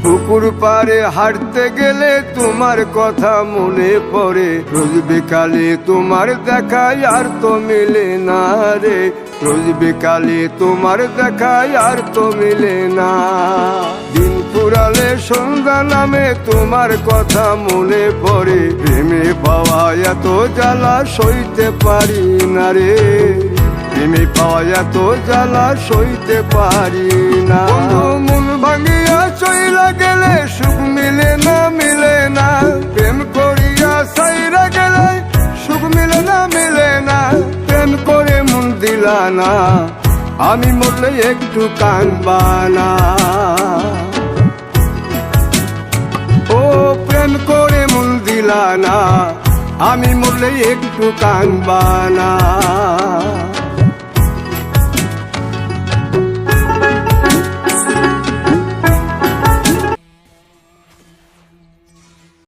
পুকুর পাড়ে হাঁটতে গেলে তোমার কথা মনে পড়ে, রোজ বিকালে তোমার দেখা আর তো মিলে না রে, রোজ বিকালে তোমার দেখা আর তো মিলে না। দিন ফুরালে সন্ধ্যা নামে তোমার কথা মনে পড়ে, প্রেমে পাওয়া এত জ্বালা সইতে পারি না রে, প্রেমে পাওয়া এত জ্বালা সইতে পারি না। মন ভাঙিয়া চইলা গেলে সুখ মিলে না, মিলে না, প্রেম করিয়া সাইরা গেলে সুখ মিলে না, মিলে না, প্রেম করে মন দিলা না, আমি মরলে একটু কাঁদবা না। ও প্রেম করে মন দিলা না, আমি মরলে একটু কাঁদবা না।